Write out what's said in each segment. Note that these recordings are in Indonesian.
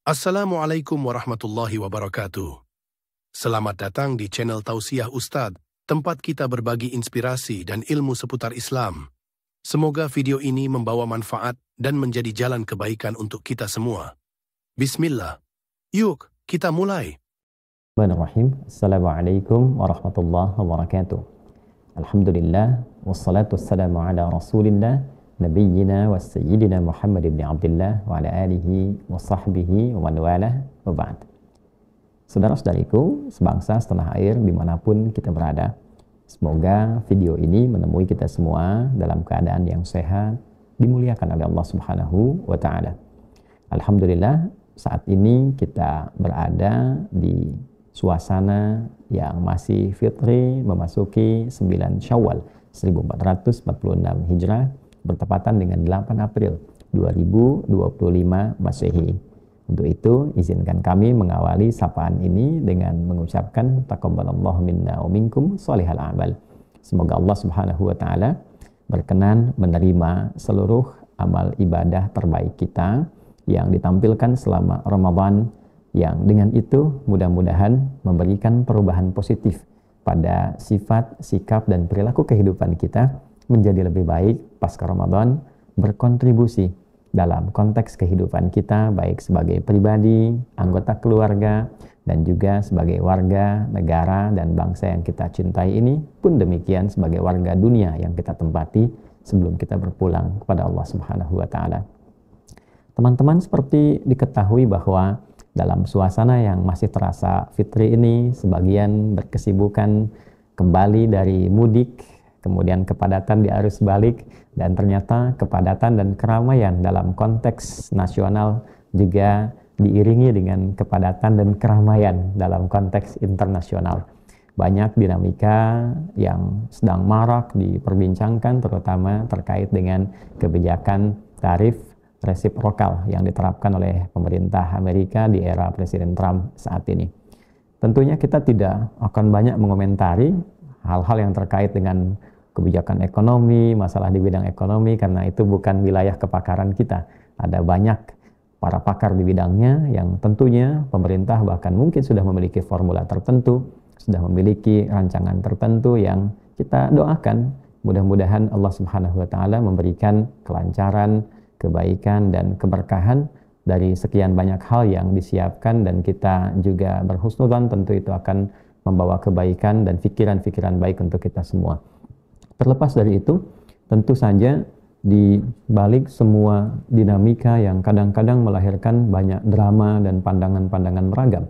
Assalamualaikum warahmatullahi wabarakatuh. Selamat datang di channel Tausiah Ustadz, tempat kita berbagi inspirasi dan ilmu seputar Islam. Semoga video ini membawa manfaat dan menjadi jalan kebaikan untuk kita semua. Bismillah. Yuk, kita mulai. Bismillahirrahmanirrahim. Assalamualaikum warahmatullahi wabarakatuh. Alhamdulillah, wassalatu wassalamu ala rasulillah, nabiyyina wa sayyidina Muhammad ibn Abdullah wa ala alihi wa sahbihi wa man walah wa ba'd. Saudara-saudariku, sebangsa setanah air dimanapun kita berada, semoga video ini menemui kita semua dalam keadaan yang sehat, dimuliakan oleh Allah Subhanahu wa ta'ala. Alhamdulillah, saat ini kita berada di suasana yang masih fitri memasuki 9 Syawal 1446 Hijrah bertepatan dengan 8 April 2025 Masehi. Untuk itu, izinkan kami mengawali sapaan ini dengan mengucapkan taqabbalallahu minna wa minkum shalihal a'mal. Semoga Allah Subhanahu wa taala berkenan menerima seluruh amal ibadah terbaik kita yang ditampilkan selama Ramadan, yang dengan itu mudah-mudahan memberikan perubahan positif pada sifat, sikap, dan perilaku kehidupan kita menjadi lebih baik pasca Ramadan, berkontribusi dalam konteks kehidupan kita baik sebagai pribadi, anggota keluarga, dan juga sebagai warga, negara, dan bangsa yang kita cintai ini, pun demikian sebagai warga dunia yang kita tempati sebelum kita berpulang kepada Allah Subhanahu wa ta'ala. Teman-teman, seperti diketahui bahwa dalam suasana yang masih terasa fitri ini, sebagian berkesibukan kembali dari mudik, kemudian kepadatan di arus balik, dan ternyata kepadatan dan keramaian dalam konteks nasional juga diiringi dengan kepadatan dan keramaian dalam konteks internasional. Banyak dinamika yang sedang marak diperbincangkan, terutama terkait dengan kebijakan tarif resiprokal yang diterapkan oleh pemerintah Amerika di era Presiden Trump saat ini. Tentunya kita tidak akan banyak mengomentari hal-hal yang terkait dengan kebijakan ekonomi, masalah di bidang ekonomi, karena itu bukan wilayah kepakaran kita. Ada banyak para pakar di bidangnya yang tentunya pemerintah bahkan mungkin sudah memiliki formula tertentu, sudah memiliki rancangan tertentu yang kita doakan. Mudah-mudahan Allah Subhanahu wa ta'ala memberikan kelancaran, kebaikan, dan keberkahan dari sekian banyak hal yang disiapkan, dan kita juga berhusnudzon tentu itu akan membawa kebaikan dan pikiran-pikiran baik untuk kita semua. Terlepas dari itu, tentu saja di balik semua dinamika yang kadang-kadang melahirkan banyak drama dan pandangan-pandangan beragam.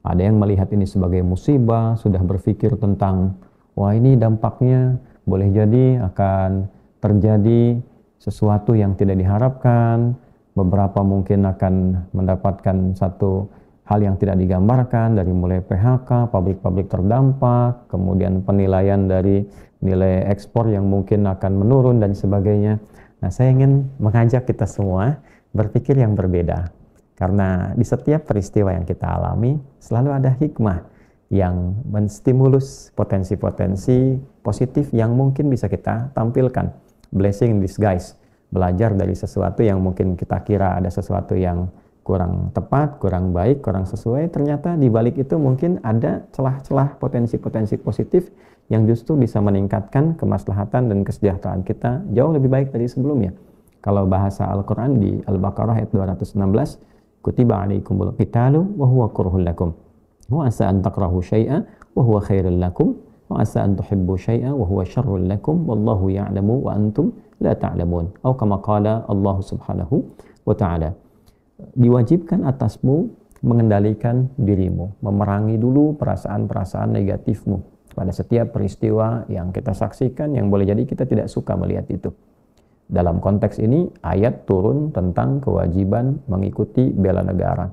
Ada yang melihat ini sebagai musibah, sudah berpikir tentang, wah ini dampaknya boleh jadi akan terjadi sesuatu yang tidak diharapkan, beberapa mungkin akan mendapatkan satu hal yang tidak digambarkan, dari mulai PHK, pabrik-pabrik terdampak, kemudian penilaian dari nilai ekspor yang mungkin akan menurun, dan sebagainya. Nah, saya ingin mengajak kita semua berpikir yang berbeda. Karena di setiap peristiwa yang kita alami, selalu ada hikmah yang menstimulus potensi-potensi positif yang mungkin bisa kita tampilkan. Blessing in disguise. Belajar dari sesuatu yang mungkin kita kira ada sesuatu yang kurang tepat, kurang baik, kurang sesuai, ternyata di balik itu mungkin ada celah-celah potensi-potensi positif yang justru bisa meningkatkan kemaslahatan dan kesejahteraan kita jauh lebih baik dari sebelumnya. Kalau bahasa Al-Quran di Al-Baqarah ayat 216, kutiba alaikumul qitalu wa huwa kurhul lakum wa asa an takrahu syai'a wa huwa khairul lakum wa asa an tuhibbu syai'a wa huwa syarrul lakum wallahu ya'lamu wa antum la ta'lamun. Atau kama qala Allah Subhanahu wa ta'ala. Diwajibkan atasmu mengendalikan dirimu, memerangi dulu perasaan-perasaan negatifmu pada setiap peristiwa yang kita saksikan, yang boleh jadi kita tidak suka melihat itu. Dalam konteks ini, ayat turun tentang kewajiban mengikuti bela negara,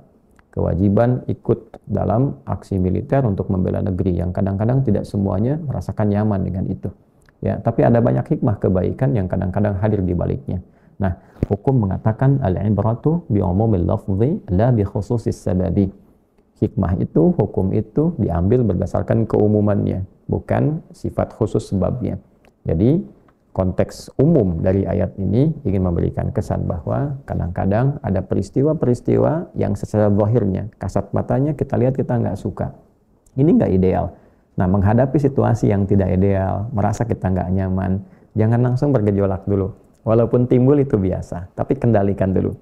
kewajiban ikut dalam aksi militer untuk membela negeri, yang kadang-kadang tidak semuanya merasakan nyaman dengan itu. Ya, tapi ada banyak hikmah kebaikan yang kadang-kadang hadir di baliknya. Nah, hukum mengatakan al-ibratu bi umumil lafzi la bi khususis sababi. Hikmah itu, hukum itu diambil berdasarkan keumumannya, bukan sifat khusus sebabnya. Jadi, konteks umum dari ayat ini ingin memberikan kesan bahwa kadang-kadang ada peristiwa-peristiwa yang secara zahirnya, kasat matanya kita lihat kita nggak suka. Ini nggak ideal. Nah, menghadapi situasi yang tidak ideal, merasa kita nggak nyaman, jangan langsung bergejolak dulu. Walaupun timbul itu biasa, tapi kendalikan dulu.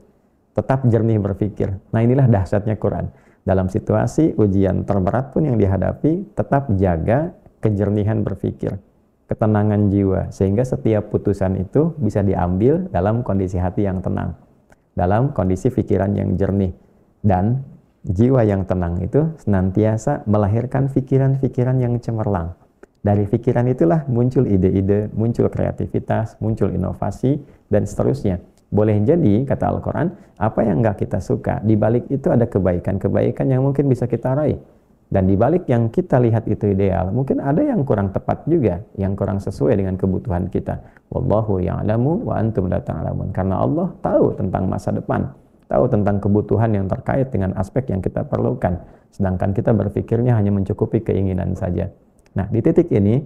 Tetap jernih berpikir. Nah, inilah dahsyatnya Quran. Dalam situasi ujian terberat pun yang dihadapi, tetap jaga kejernihan berpikir, ketenangan jiwa, sehingga setiap putusan itu bisa diambil dalam kondisi hati yang tenang, dalam kondisi pikiran yang jernih. Dan jiwa yang tenang itu senantiasa melahirkan pikiran-pikiran yang cemerlang. Dari pikiran itulah muncul ide-ide, muncul kreativitas, muncul inovasi, dan seterusnya. Boleh jadi, kata Al-Quran, apa yang nggak kita suka, di balik itu ada kebaikan-kebaikan yang mungkin bisa kita raih. Dan di balik yang kita lihat itu ideal, mungkin ada yang kurang tepat juga, yang kurang sesuai dengan kebutuhan kita. Wallahu ya'lamu wa antum la ta'lamun. Karena Allah tahu tentang masa depan, tahu tentang kebutuhan yang terkait dengan aspek yang kita perlukan. Sedangkan kita berpikirnya hanya mencukupi keinginan saja. Nah, di titik ini,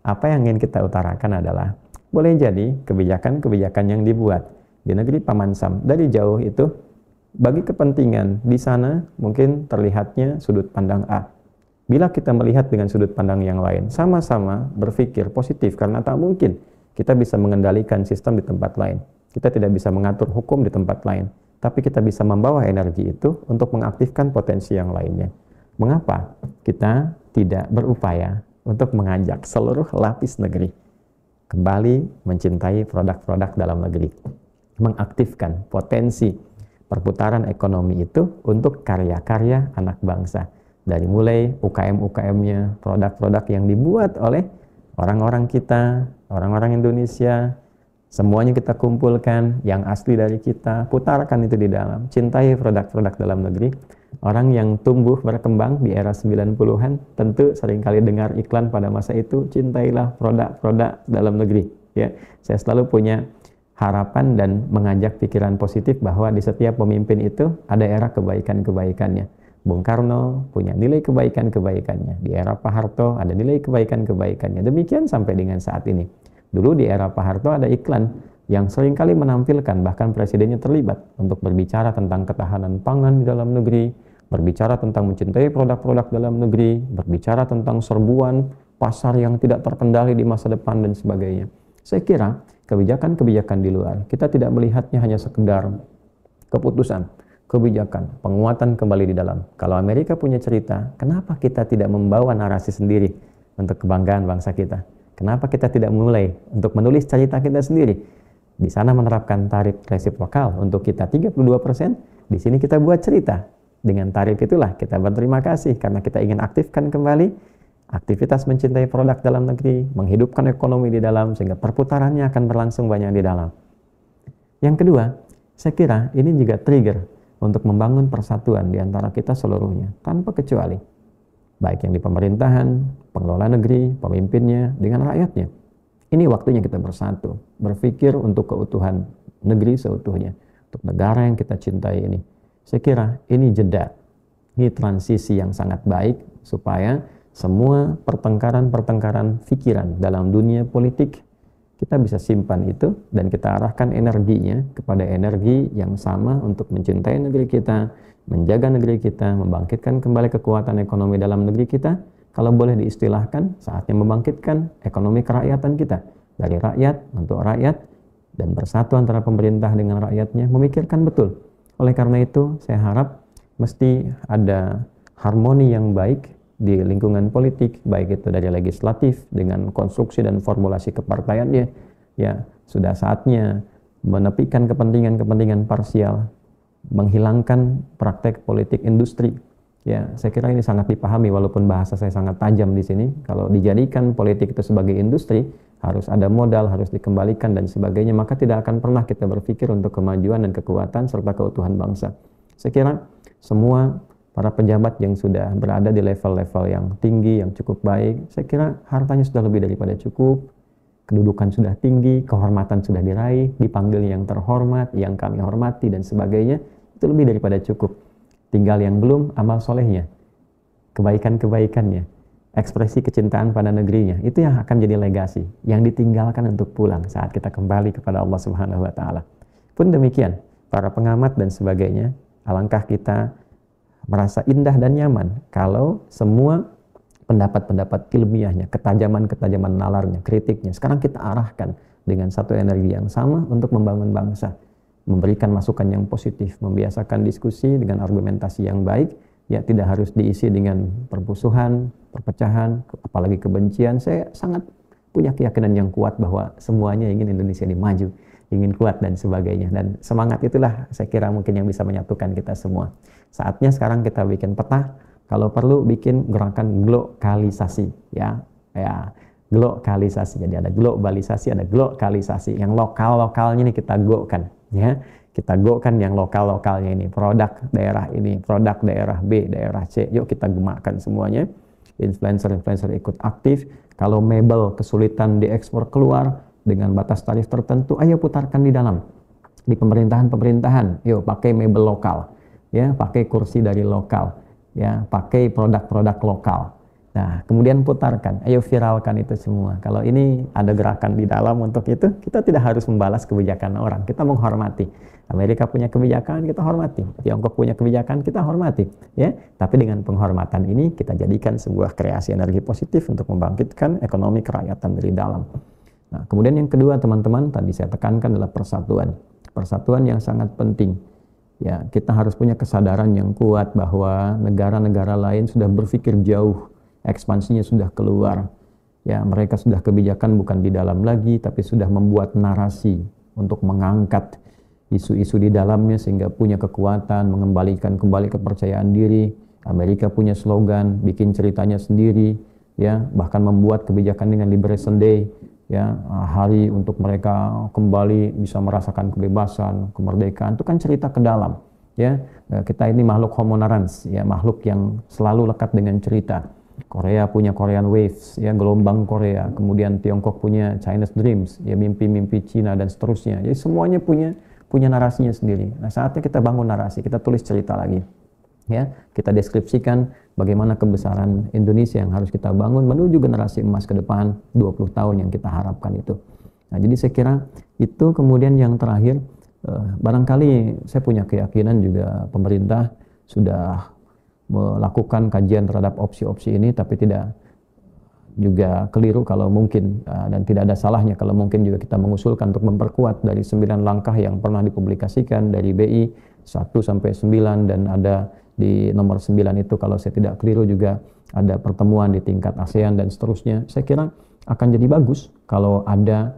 apa yang ingin kita utarakan adalah, boleh jadi kebijakan-kebijakan yang dibuat di negeri Paman Sam dari jauh itu bagi kepentingan di sana mungkin terlihatnya sudut pandang A. Bila kita melihat dengan sudut pandang yang lain, sama-sama berpikir positif karena tak mungkin kita bisa mengendalikan sistem di tempat lain. Kita tidak bisa mengatur hukum di tempat lain, tapi kita bisa membawa energi itu untuk mengaktifkan potensi yang lainnya. Mengapa kita tidak berupaya untuk mengajak seluruh lapis negeri kembali mencintai produk-produk dalam negeri, mengaktifkan potensi perputaran ekonomi itu untuk karya-karya anak bangsa, dari mulai UKM-UKM-nya, produk-produk yang dibuat oleh orang-orang kita, orang-orang Indonesia, semuanya kita kumpulkan, yang asli dari kita, putarkan itu di dalam, cintai produk-produk dalam negeri. Orang yang tumbuh berkembang di era 90-an tentu seringkali dengar iklan pada masa itu, cintailah produk-produk dalam negeri. Ya, saya selalu punya harapan dan mengajak pikiran positif bahwa di setiap pemimpin itu ada era kebaikan-kebaikannya. Bung Karno punya nilai kebaikan-kebaikannya. Di era Pak Harto ada nilai kebaikan-kebaikannya. Demikian sampai dengan saat ini. Dulu di era Pak Harto ada iklan yang seringkali menampilkan, bahkan presidennya terlibat untuk berbicara tentang ketahanan pangan di dalam negeri, berbicara tentang mencintai produk-produk dalam negeri, berbicara tentang serbuan pasar yang tidak terkendali di masa depan dan sebagainya. Saya kira kebijakan-kebijakan di luar, kita tidak melihatnya hanya sekedar keputusan, kebijakan, penguatan kembali di dalam. Kalau Amerika punya cerita, kenapa kita tidak membawa narasi sendiri untuk kebanggaan bangsa kita? Kenapa kita tidak mulai untuk menulis cerita kita sendiri? Di sana menerapkan tarif resiprokal untuk kita 32%, di sini kita buat cerita. Dengan tarif itulah kita berterima kasih karena kita ingin aktifkan kembali aktivitas mencintai produk dalam negeri, menghidupkan ekonomi di dalam, sehingga perputarannya akan berlangsung banyak di dalam. Yang kedua, saya kira ini juga trigger untuk membangun persatuan di antara kita seluruhnya, tanpa kecuali. Baik yang di pemerintahan, pengelola negeri, pemimpinnya, dengan rakyatnya. Ini waktunya kita bersatu, berpikir untuk keutuhan negeri seutuhnya, untuk negara yang kita cintai ini. Saya kira ini jeda, ini transisi yang sangat baik, supaya semua pertengkaran-pertengkaran pikiran dalam dunia politik kita bisa simpan itu dan kita arahkan energinya kepada energi yang sama untuk mencintai negeri kita, menjaga negeri kita, membangkitkan kembali kekuatan ekonomi dalam negeri kita. Kalau boleh diistilahkan, saatnya membangkitkan ekonomi kerakyatan kita dari rakyat untuk rakyat, dan bersatu antara pemerintah dengan rakyatnya, memikirkan betul. Oleh karena itu, saya harap mesti ada harmoni yang baik di lingkungan politik, baik itu dari legislatif dengan konstruksi dan formulasi kepartaiannya. Ya, sudah saatnya menepikan kepentingan-kepentingan parsial, menghilangkan praktek politik industri. Ya, saya kira ini sangat dipahami walaupun bahasa saya sangat tajam di sini. Kalau dijadikan politik itu sebagai industri, harus ada modal, harus dikembalikan dan sebagainya, maka tidak akan pernah kita berpikir untuk kemajuan dan kekuatan serta keutuhan bangsa. Saya kira semua para pejabat yang sudah berada di level-level yang tinggi, yang cukup baik, saya kira hartanya sudah lebih daripada cukup, kedudukan sudah tinggi, kehormatan sudah diraih, dipanggil yang terhormat, yang kami hormati dan sebagainya, itu lebih daripada cukup. Tinggal yang belum, amal solehnya, kebaikan-kebaikannya. ekspresi kecintaan pada negerinya. Itu yang akan jadi legasi, yang ditinggalkan untuk pulang saat kita kembali kepada Allah Subhanahu wa Ta'ala. Pun demikian, para pengamat dan sebagainya, alangkah kita merasa indah dan nyaman kalau semua pendapat-pendapat ilmiahnya, ketajaman-ketajaman nalarnya, kritiknya, sekarang kita arahkan dengan satu energi yang sama untuk membangun bangsa, memberikan masukan yang positif, membiasakan diskusi dengan argumentasi yang baik, ya tidak harus diisi dengan permusuhan, perpecahan, apalagi kebencian. Saya sangat punya keyakinan yang kuat bahwa semuanya ingin Indonesia ini maju, ingin kuat dan sebagainya. Dan semangat itulah saya kira mungkin yang bisa menyatukan kita semua. Saatnya sekarang kita bikin peta, kalau perlu bikin gerakan globalisasi, ya globalisasi. Jadi ada globalisasi, ada globalisasi. Yang lokal-lokalnya ini kita go-kan, ya. Kita go-kan yang lokal-lokalnya ini, produk daerah ini, produk daerah B, daerah C. Yuk kita gemakkan semuanya. Influencer-influencer ikut aktif. Kalau mebel kesulitan diekspor keluar dengan batas tarif tertentu, ayo putarkan di dalam. Di pemerintahan-pemerintahan, yuk pakai mebel lokal, ya, pakai kursi dari lokal, ya, pakai produk-produk lokal. Nah, kemudian putarkan, ayo viralkan itu semua. Kalau ini ada gerakan di dalam untuk itu, kita tidak harus membalas kebijakan orang, kita menghormati. Amerika punya kebijakan, kita hormati. Tiongkok punya kebijakan, kita hormati, ya. Tapi dengan penghormatan ini kita jadikan sebuah kreasi energi positif untuk membangkitkan ekonomi kerakyatan dari dalam. Nah, kemudian yang kedua, teman-teman, tadi saya tekankan adalah persatuan. Persatuan yang sangat penting. Ya, kita harus punya kesadaran yang kuat bahwa negara-negara lain sudah berpikir jauh, ekspansinya sudah keluar. Ya, mereka sudah kebijakan bukan di dalam lagi, tapi sudah membuat narasi untuk mengangkat isu-isu di dalamnya sehingga punya kekuatan, mengembalikan kembali kepercayaan diri. Amerika punya slogan, bikin ceritanya sendiri, ya, bahkan membuat kebijakan dengan Liberation Day, ya, hari untuk mereka kembali bisa merasakan kebebasan, kemerdekaan. Itu kan cerita ke dalam, ya. Kita ini makhluk homo narans, ya, makhluk yang selalu lekat dengan cerita. Korea punya Korean Waves, ya, gelombang Korea. Kemudian Tiongkok punya Chinese Dreams, ya, mimpi-mimpi Cina dan seterusnya. Jadi semuanya punya narasinya sendiri. Nah, saatnya kita bangun narasi, kita tulis cerita lagi. Ya, kita deskripsikan bagaimana kebesaran Indonesia yang harus kita bangun menuju generasi emas ke depan 20 tahun yang kita harapkan itu. Nah, jadi saya kira itu. Kemudian yang terakhir, barangkali saya punya keyakinan juga pemerintah sudah melakukan kajian terhadap opsi-opsi ini, tapi tidak juga keliru kalau mungkin, dan tidak ada salahnya kalau mungkin juga kita mengusulkan untuk memperkuat dari 9 langkah yang pernah dipublikasikan dari BI 1 sampai 9, dan ada di nomor 9 itu kalau saya tidak keliru juga ada pertemuan di tingkat ASEAN dan seterusnya. Saya kira akan jadi bagus kalau ada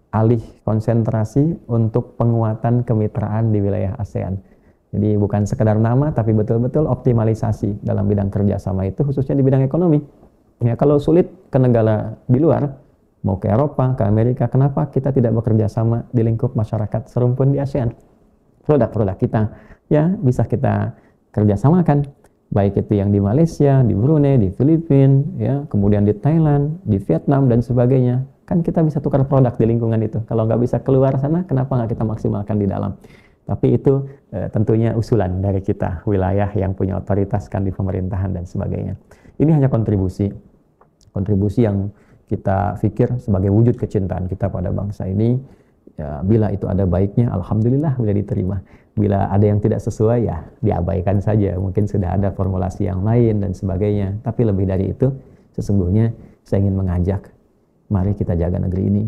alih konsentrasi untuk penguatan kemitraan di wilayah ASEAN. Jadi bukan sekedar nama, tapi betul-betul optimalisasi dalam bidang kerjasama itu, khususnya di bidang ekonomi. Ya, kalau sulit ke negara di luar, mau ke Eropa, ke Amerika, kenapa kita tidak bekerja sama di lingkup masyarakat serumpun di ASEAN? Produk-produk kita, ya, bisa kita kerjasamakan, baik itu yang di Malaysia, di Brunei, di Filipina, ya, kemudian di Thailand, di Vietnam dan sebagainya. Kan kita bisa tukar produk di lingkungan itu. Kalau nggak bisa keluar sana, kenapa nggak kita maksimalkan di dalam? Tapi itu tentunya usulan dari kita, wilayah yang punya otoritas kan di pemerintahan dan sebagainya. Ini hanya kontribusi yang kita pikir sebagai wujud kecintaan kita pada bangsa ini. Ya, bila itu ada baiknya, alhamdulillah bila diterima. Bila ada yang tidak sesuai, ya diabaikan saja. Mungkin sudah ada formulasi yang lain dan sebagainya. Tapi lebih dari itu, sesungguhnya saya ingin mengajak, mari kita jaga negeri ini,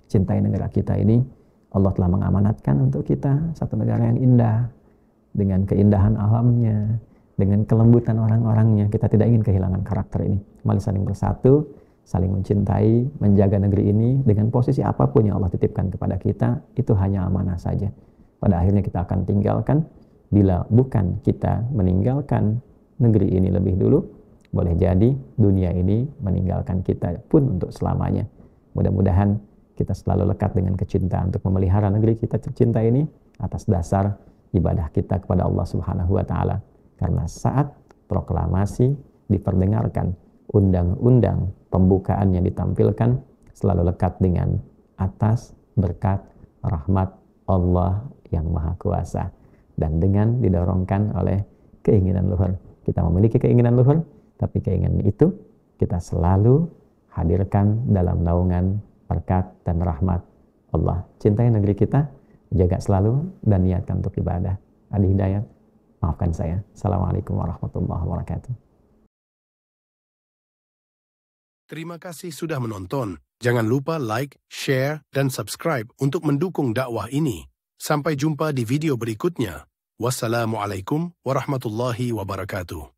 cintai negara kita ini. Allah telah mengamanatkan untuk kita satu negara yang indah, dengan keindahan alamnya, dengan kelembutan orang-orangnya. Kita tidak ingin kehilangan karakter ini. Mari saling bersatu, saling mencintai, menjaga negeri ini dengan posisi apapun yang Allah titipkan kepada kita. Itu hanya amanah saja. Pada akhirnya kita akan tinggalkan. Bila bukan kita meninggalkan negeri ini lebih dulu, boleh jadi dunia ini meninggalkan kita pun untuk selamanya. Mudah-mudahan kita selalu lekat dengan kecintaan untuk memelihara negeri kita tercinta ini atas dasar ibadah kita kepada Allah Subhanahu wa Ta'ala. Karena saat proklamasi diperdengarkan, undang-undang pembukaan yang ditampilkan selalu lekat dengan atas berkat rahmat Allah yang Maha Kuasa, dan dengan didorongkan oleh keinginan luhur. Kita memiliki keinginan luhur, tapi keinginan itu kita selalu hadirkan dalam naungan berkat dan rahmat Allah. Cintai negeri kita, jaga selalu, dan niatkan untuk ibadah. Adi Hidayat, maafkan saya. Assalamualaikum warahmatullahi wabarakatuh. Terima kasih sudah menonton. Jangan lupa like, share, dan subscribe untuk mendukung dakwah ini. Sampai jumpa di video berikutnya. Wassalamualaikum warahmatullahi wabarakatuh.